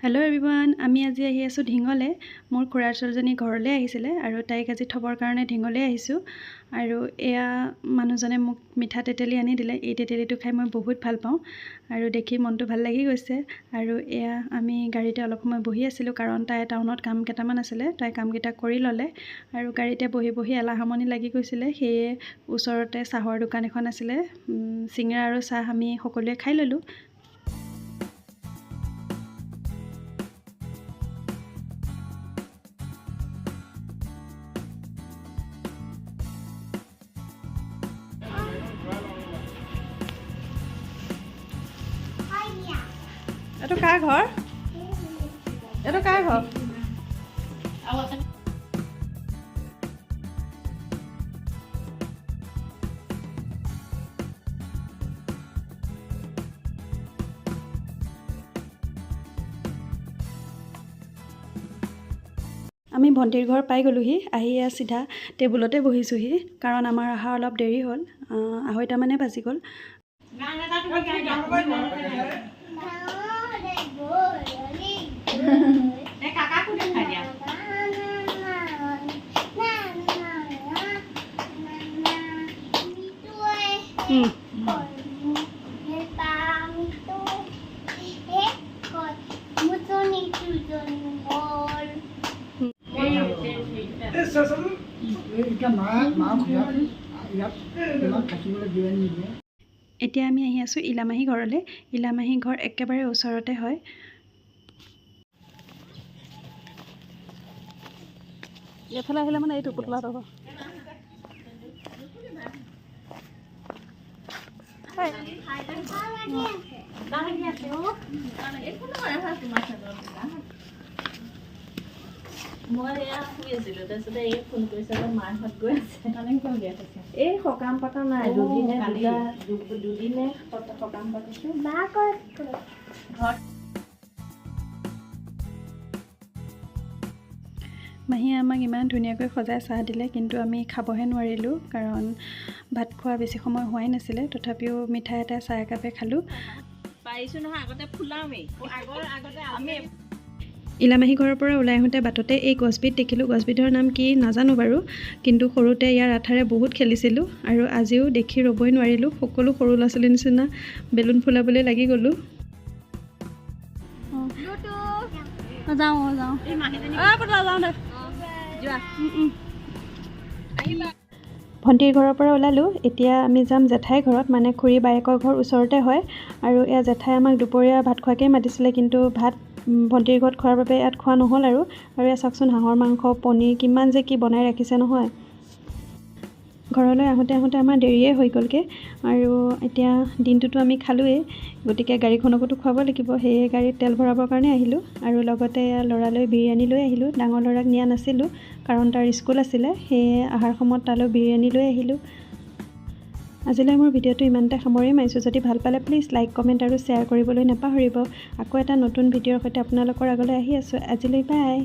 Hello' everyone, আমি আজি আহি আছোঁ ঢিঙলে। মোৰ খুৰাৰ ছোৱালীজনী ঘৰলৈ আহিছিলে আৰু তাইক আজি থ'বৰ কাৰণে ঢিঙলৈ আহিছোঁ। আৰু এয়া মানুহজনে মোক মিঠা তেতেলী আনি দিলে। এই তেতেলীটো খাই মই বহুত ভাল পাওঁ আৰু দেখি মনটো ভাল লাগি গৈছে। আৰু এয়া আমি গাড়ীতে অলপ সময় বহি আছিলোঁ, কাৰণ তাই টাউনত কাম কেইটামান আছিলে, তাই কামকেইটা কৰি ল'লে আৰু গাড়ীতে বহি বহি এলাহ আমনি লাগি গৈছিলে। সেয়ে ওচৰতে চাহৰ দোকান এখন আছিলে, চিঙৰা আৰু চাহ আমি সকলোৱে খাই ল'লোঁ। এইটো কাৰ ঘৰ? এইটো কাৰ ঘৰ? আমি ভণ্টিৰ ঘৰ পাই গ'লোহি। আহি চিধা টেবুলতে বহিছোঁহি, কাৰণ আমাৰ অহা অলপ দেৰি হ'ল, 2:30 বাজি গ'ল। এতিয়া আমি আহি আছোঁ ইলামাহী ঘৰলৈ। ইলামাহী ঘৰ একেবাৰে ওচৰতে হয়। এইফালে আহিলে মানে এইটো পুতলাটো হ'ব। মই এয়া শুই আছিলোঁ, তাৰপিছতে এই ফোন কৰিছে, মাহঁত গৈ আছে। এই সকাম পতা নাই, দুদিনে সকাম পাতিছোঁ। মাহীয়ে আমাক ইমান ধুনীয়াকৈ সজাই চাহ দিলে, কিন্তু আমি খাবহে নোৱাৰিলোঁ, কাৰণ ভাত খোৱা বেছি সময় হোৱাই নাছিলে। তথাপিও মিঠাই এটা চাহ একাপে খালোঁ। পাৰিছোঁ নহয়, আগতে ফুলামেই আমি ইলামাহী ঘৰৰ পৰা ওলাই আহোঁতে বাটতে এই গছবিধ দেখিলোঁ। গছবিধৰ নাম কি নাজানো বাৰু, কিন্তু সৰুতে ইয়াৰ আঠাৰে বহুত খেলিছিলোঁ আৰু আজিও দেখি ৰ'বই নোৱাৰিলোঁ। সকলো সৰু ল'ৰা ছোৱালীৰ নিচিনা বেলুন ফুলাবলৈ লাগি গ'লোঁ। ভণ্টিৰ ঘৰৰ পৰা ওলালোঁ। এতিয়া আমি যাম জেঠাইৰ ঘৰত, মানে খুৰী বায়েকৰ ঘৰ ওচৰতে হয়। আৰু এয়া জেঠাই আমাক দুপৰীয়া ভাত খোৱাকেই মাতিছিলে, কিন্তু ভাত ভণ্টিৰ ঘৰত খোৱাৰ বাবে ইয়াত খোৱা নহ'ল। আৰু এয়া চাওকচোন, হাঁহৰ মাংস, পনীৰ, কিমান যে কি বনাই ৰাখিছে নহয়। ঘৰলৈ আহোঁতে আমাৰ দেৰিয়ে হৈ গ'লগৈ। আৰু এতিয়া দিনটোতো আমি খালোঁৱেই, গতিকে গাড়ীখনকোতো খুৱাব লাগিব। সেয়ে গাড়ীত তেল ভৰাবৰ কাৰণে আহিলোঁ। আৰু লগতে ল'ৰালৈ বিৰিয়ানী লৈ আহিলোঁ। ডাঙৰ ল'ৰাক নিয়া নাছিলোঁ, কাৰণ তাৰ স্কুল আছিলে। সেয়ে অহাৰ সময়ত তালৈ বিৰিয়ানী লৈ আহিলোঁ। আজিলৈ মোৰ ভিডিঅ'টো ইমানতে সামৰি মাৰিছোঁ। যদি ভাল পালে প্লিজ লাইক, কমেণ্ট আৰু শ্বেয়াৰ কৰিবলৈ নাপাহৰিব। আকৌ এটা নতুন ভিডিঅ'ৰ সৈতে আপোনালোকৰ আগলৈ আহি আছোঁ। আজিলৈ বাই।